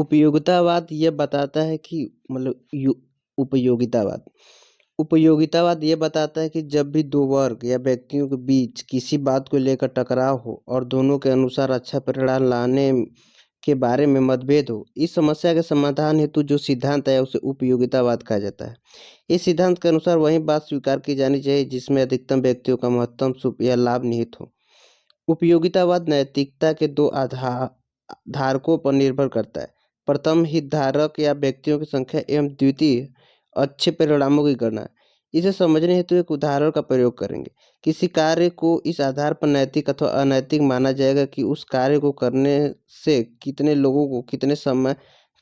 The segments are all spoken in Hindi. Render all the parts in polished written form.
उपयोगितावाद यह बताता है कि मतलब उपयोगितावाद उपयोगितावाद ये बताता है कि जब भी दो वर्ग या व्यक्तियों के बीच किसी बात को लेकर टकराव हो और दोनों के अनुसार अच्छा परिणाम लाने के बारे में मतभेद हो, इस समस्या के समाधान हेतु जो सिद्धांत है उसे उपयोगितावाद कहा जाता है। इस सिद्धांत के अनुसार वही बात स्वीकार की जानी चाहिए जिसमें अधिकतम व्यक्तियों का महत्तम सुख या लाभ निहित हो। उपयोगितावाद नैतिकता के दो आधार धारकों पर निर्भर करता है। प्रथम हितधारक या व्यक्तियों की संख्या एवं द्वितीय अच्छे परिणामों की गणना। इसे समझने हेतु एक उदाहरण का प्रयोग करेंगे। किसी कार्य को इस आधार पर नैतिक अथवा अनैतिक माना जाएगा कि उस कार्य को करने से कितने लोगों को कितने समय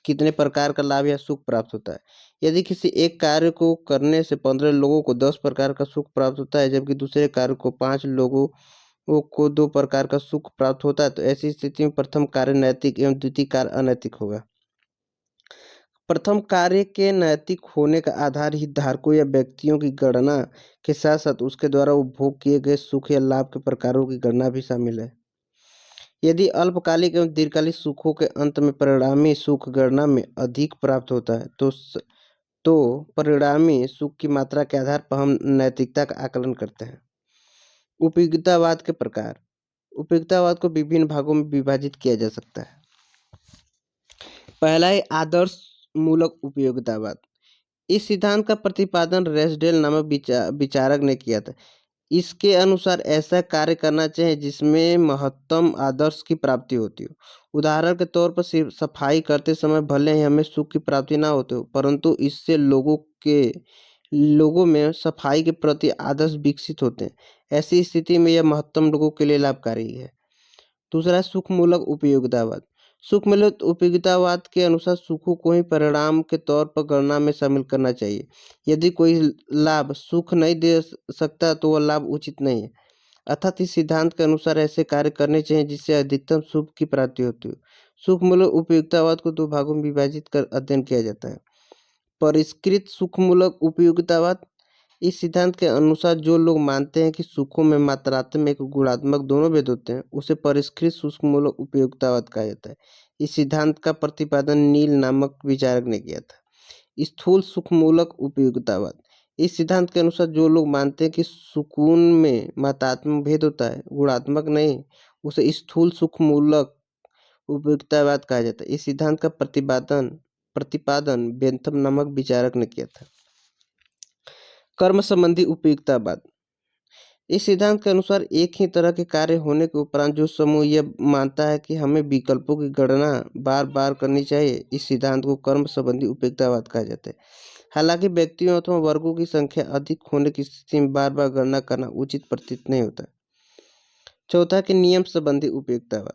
कितने प्रकार का लाभ या सुख प्राप्त होता है। यदि किसी एक कार्य को करने से 15 लोगों को 10 प्रकार का सुख प्राप्त होता है जबकि दूसरे कार्य को 5 लोगों को 2 प्रकार का सुख प्राप्त होता है, तो ऐसी स्थिति में प्रथम कार्य नैतिक एवं द्वितीय कार्य अनैतिक होगा। प्रथम कार्य के नैतिक होने का आधार हितधारकों या व्यक्तियों की गणना के साथ साथ उसके द्वारा उपभोग किए गए सुख या लाभ के प्रकारों की गणना भी शामिल है। यदि अल्पकालिक एवं दीर्घकालिक सुखों के अंत में परिणामी सुख गणना में अधिक प्राप्त होता है तो परिणामी सुख की मात्रा के आधार पर हम नैतिकता का आकलन करते हैं। उपयोगितावाद के प्रकार। उपयोगितावाद को विभिन्न भागों में विभाजित किया जा सकता है। पहला है आदर्श मूलक उपयोगितावाद। इस सिद्धांत का प्रतिपादन रेसडेल नामक विचारक ने किया था। इसके अनुसार ऐसा कार्य करना चाहिए जिसमें महत्तम आदर्श की प्राप्ति होती हो। उदाहरण के तौर पर सिर्फ सफाई करते समय भले ही हमें सुख की प्राप्ति ना होती हो, परंतु इससे लोगों में सफाई के प्रति आदर्श विकसित होते हैं। ऐसी स्थिति में यह महत्तम लोगों के लिए लाभकारी है। दूसरा है सुखमूलक उपयोगितावाद। सुखमूलक उपयोगितावाद के अनुसार सुखों को ही परिणाम के तौर पर गणना में शामिल करना चाहिए। यदि कोई लाभ सुख नहीं दे सकता तो वह लाभ उचित नहीं है। अर्थात इस सिद्धांत के अनुसार ऐसे कार्य करने चाहिए जिससे अधिकतम सुख की प्राप्ति होती हो। सुखमूलक उपयोगितावाद को दो भागों में विभाजित कर अध्ययन किया जाता है। परिष्कृत सुखमूलक उपयोगितावाद। इस सिद्धांत के अनुसार जो लोग मानते हैं कि सुखों में मात्रात्मक और गुणात्मक दोनों भेद होते हैं उसे परिष्कृत सुखमूलक उपयोगितावाद कहा जाता है। इस सिद्धांत का प्रतिपादन नील नामक विचारक ने किया था। स्थूल सुखमूलक उपयोगितावाद। इस सिद्धांत के अनुसार जो लोग मानते हैं कि सुकून में मात्रात्मक भेद होता है गुणात्मक नहीं, उसे स्थूल सुखमूलक उपयोगितावाद कहा जाता है। इस सिद्धांत का प्रतिपादन प्रतिपादन बेंथम नामक विचारक ने किया था। कर्म संबंधी उपयोगितावाद। इस सिद्धांत के अनुसार एक ही तरह के कार्य होने के उपरांत जो समूह यह मानता है कि हमें विकल्पों की गणना बार बार करनी चाहिए, इस सिद्धांत को कर्म संबंधी उपयोगितावाद कहा जाता है। हालांकि व्यक्तियों अथवा वर्गों की संख्या अधिक होने की स्थिति में बार बार गणना करना उचित प्रतीत नहीं होता। चौथा कि नियम संबंधी उपयोगितावाद।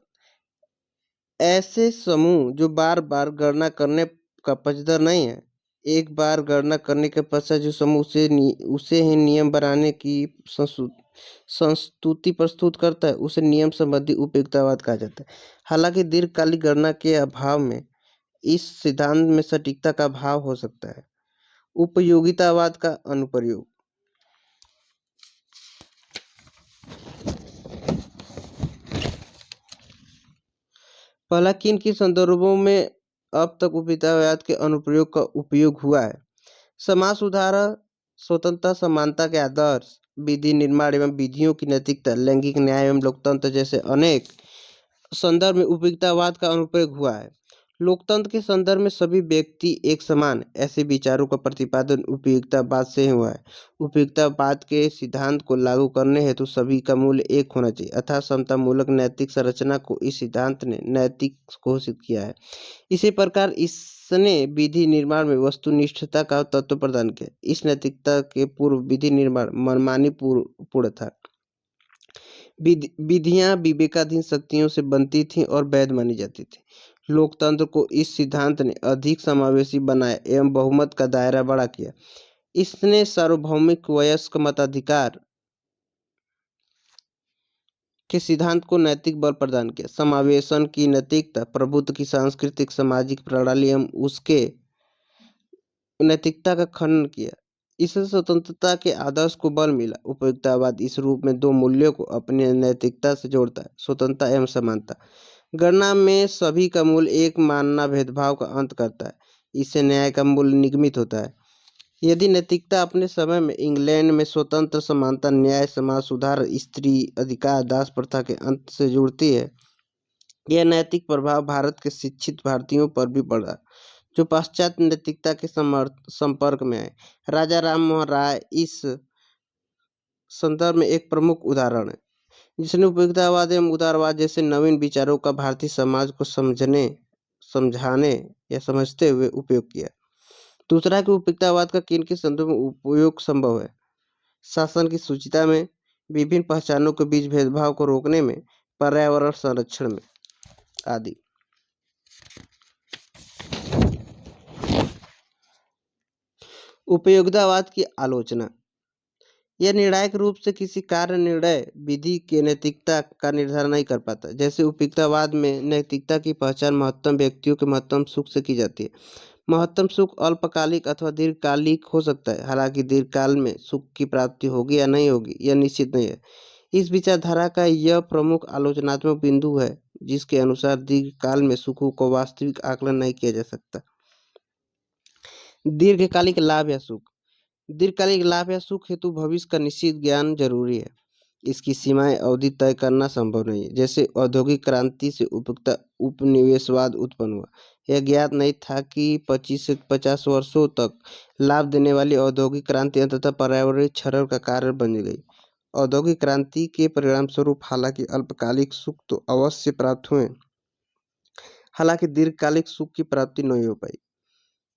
ऐसे समूह जो बार बार गणना करने का पक्षधर नहीं है, एक बार गणना करने के पश्चात जो समूह उसे ही नियम बनाने की संस्तुति प्रस्तुत करता है उसे नियम संबंधी उपयोगितावाद कहा जाता है। हालांकि दीर्घकालिक गणना के अभाव में इस सिद्धांत में सटीकता का अभाव हो सकता है। उपयोगितावाद का अनुप्रयोग। पहला किन किन संदर्भों में अब तक उपयोगितावाद के अनुप्रयोग का उपयोग हुआ है। समाज सुधार, स्वतंत्रता, समानता के आदर्श, विधि निर्माण एवं विधियों की नैतिकता, लैंगिक न्याय एवं लोकतंत्र जैसे अनेक संदर्भ में उपयोगितावाद का अनुप्रयोग हुआ है। लोकतंत्र के संदर्भ में सभी व्यक्ति एक समान, ऐसे विचारों का प्रतिपादन उपयोगितावाद से ही हुआ है। उपयोगितावाद के सिद्धांत को लागू करने हेतु सभी का मूल्य एक होना चाहिए अर्थात समतामूलक नैतिक संरचना को इस सिद्धांत ने नैतिक घोषित किया है। इसी प्रकार इसने विधि निर्माण में वस्तुनिष्ठता का तत्व प्रदान किया। इस नैतिकता के पूर्व विधि निर्माण मनमानी पूर्ण था। विधियां विवेकाधीन शक्तियों से बनती थीं और वैध मानी जाती थी। लोकतंत्र को इस सिद्धांत ने अधिक समावेशी बनाया एवं बहुमत का दायरा बड़ा किया। इसने सार्वभौमिक वयस्क मताधिकार के सिद्धांत को नैतिक बल प्रदान किया। समावेशन की नैतिकता, प्रभुत्व की सांस्कृतिक सामाजिक प्रणाली एवं उसके नैतिकता का खंडन किया। इससे स्वतंत्रता के आदर्श को बल मिला। उपयोगितावाद इस रूप में दो मूल्यों को अपनी नैतिकता से जोड़ता है, स्वतंत्रता एवं समानता। गणना में सभी का मूल एक मानना भेदभाव का अंत करता है। इससे न्याय का मूल्य निगमित होता है। यदि नैतिकता अपने समय में इंग्लैंड में स्वतंत्र, समानता, न्याय, समाज सुधार, स्त्री अधिकार, दास प्रथा के अंत से जुड़ती है, यह नैतिक प्रभाव भारत के शिक्षित भारतीयों पर भी पड़ा, जो पाश्चात्य नैतिकता के संपर्क में आए। राजा राम मोहन राय इस संदर्भ में एक प्रमुख उदाहरण है, जिसने उपयोगितावाद एवं उदारवाद जैसे नवीन विचारों का भारतीय समाज को समझाने या समझते हुए उपयोग किया। दूसरा कि उपयोगितावाद का किन के संदर्भ में उपयोग संभव है? शासन की सूचिता में, विभिन्न पहचानों के बीच भेदभाव को रोकने में, पर्यावरण संरक्षण में आदि। उपयोगितावाद की आलोचना। यह निर्णायक रूप से किसी कार्य, निर्णय, विधि के नैतिकता का निर्धारण नहीं कर पाता। जैसे उपयोगितावाद में नैतिकता की पहचान महत्तम व्यक्तियों के महत्तम सुख से की जाती है। महत्तम सुख अल्पकालिक अथवा दीर्घकालिक हो सकता है। हालांकि दीर्घकाल में सुख की प्राप्ति होगी या नहीं होगी, यह निश्चित नहीं है। इस विचारधारा का यह प्रमुख आलोचनात्मक बिंदु है, जिसके अनुसार दीर्घकाल में सुखों को वास्तविक आकलन नहीं किया जा सकता। दीर्घकालिक लाभ या सुख। दीर्घकालिक लाभ या सुख हेतु भविष्य का निश्चित ज्ञान जरूरी है। इसकी सीमाएं, अवधि तय करना संभव नहीं है। जैसे औद्योगिक क्रांति से उपनिवेशवाद उत्पन्न हुआ। यह ज्ञात नहीं था कि 25 से 50 वर्षों तक लाभ देने वाली औद्योगिक क्रांति अंततः पर्यावरणीय क्षरण का कारण बन गई। औद्योगिक क्रांति के परिणाम स्वरूप हालांकि अल्पकालिक सुख तो अवश्य प्राप्त हुए, हालांकि दीर्घकालिक सुख की प्राप्ति नहीं हो पाई।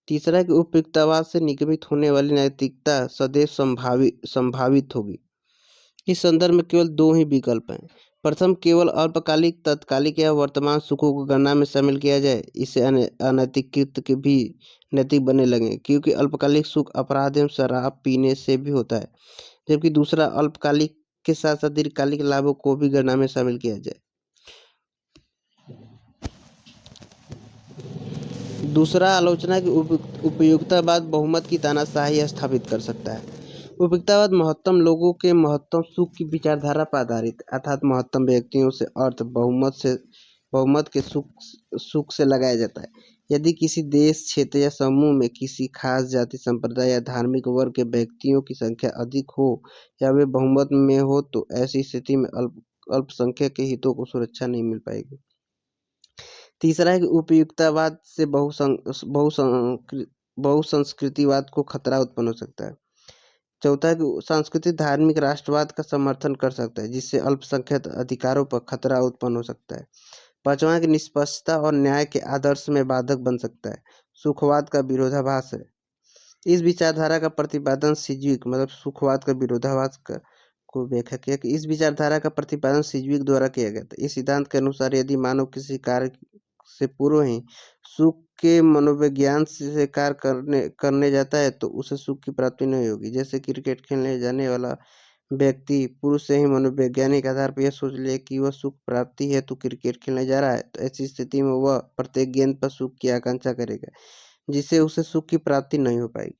तीसरा कि उपयुक्ततावाद से निगमित होने वाली नैतिकता सदैव संभावित होगी। इस संदर्भ में केवल दो ही विकल्प हैं। प्रथम, केवल अल्पकालिक, तात्कालिक या वर्तमान सुखों को गणना में शामिल किया जाए। इससे अनैतिक कृत्य के भी नैतिक बनने लगे, क्योंकि अल्पकालिक सुख अपराध एवं शराब पीने से भी होता है। जबकि दूसरा, अल्पकालिक के साथ साथ दीर्घकालिक लाभों को भी गणना में शामिल किया जाए। दूसरा, आलोचना की उपयुक्ततावाद बहुमत की तानाशाही स्थापित कर सकता है। उपयुक्ततावाद महत्तम लोगों के महत्तम सुख की विचारधारा पर आधारित, अर्थात महत्तम व्यक्तियों से अर्थ बहुमत के सुख से लगाया जाता है। यदि किसी देश, क्षेत्र या समूह में किसी खास जाति, संप्रदाय या धार्मिक वर्ग के व्यक्तियों की संख्या अधिक हो या वे बहुमत में हो, तो ऐसी स्थिति में अल्पसंख्यक के हितों को सुरक्षा नहीं मिल पाएगी। तीसरा है कि उपयुक्ततावाद से बहुसंस्कृतिवाद को खतरा उत्पन्न हो सकता है। चौथा है कि सांस्कृतिक धार्मिक राष्ट्रवाद का समर्थन कर सकता है, जिससे अल्पसंख्यक अधिकारों पर खतरा उत्पन्न हो सकता है। पांचवा है कि निष्पक्षता और न्याय के आदर्श में बाधक बन सकता है। सुखवाद का विरोधाभास है। इस विचारधारा का प्रतिपादन सिज्विक सुखवाद का विरोधाभास को व्याख्या किया कि इस विचारधारा का प्रतिपादन सिज्विक द्वारा किया गया था। इस सिद्धांत के अनुसार यदि मानव किसी कार्य से पूर्व ही सुख के मनोविज्ञान से कार्य करने जाता है, तो उसे सुख की प्राप्ति नहीं होगी। जैसे क्रिकेट खेलने जाने वाला व्यक्ति पुरुष से ही मनोवैज्ञानिक आधार पर यह सोच ले कि वह सुख प्राप्ति है तो क्रिकेट खेलने जा रहा है, तो ऐसी स्थिति में वह प्रत्येक गेंद पर सुख की आकांक्षा करेगा, जिससे उसे सुख की प्राप्ति नहीं हो पाएगी।